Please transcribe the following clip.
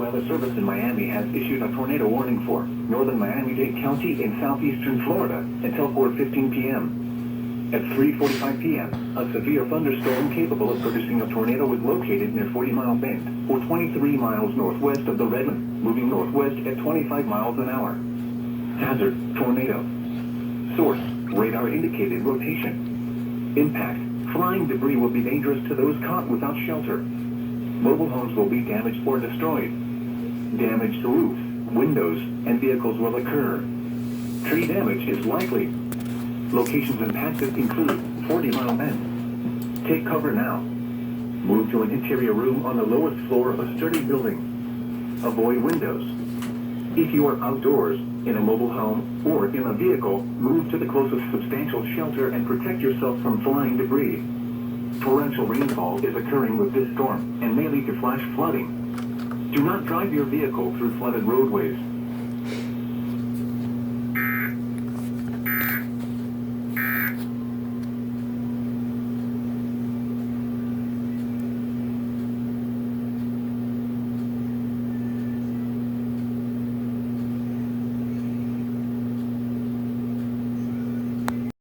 Weather Service in Miami has issued a tornado warning for northern Miami-Dade County in southeastern Florida until 4:15 p.m. At 3:45 p.m., a severe thunderstorm capable of producing a tornado is located near 40 Mile Bend, or 23 miles northwest of the Redmond, moving northwest at 25 miles an hour. Hazard, tornado. Source, radar indicated rotation. Impact, flying debris will be dangerous to those caught without shelter. Mobile homes will be damaged or destroyed. Damage to roofs, windows, and vehicles will occur. Tree damage is likely. Locations impacted include 40 Mile Bend. Take cover now. Move to an interior room on the lowest floor of a sturdy building. Avoid windows. If you are outdoors, in a mobile home, or in a vehicle, move to the closest substantial shelter and protect yourself from flying debris. Torrential rainfall is occurring with this storm and may lead to flash flooding. Do not drive your vehicle through flooded roadways.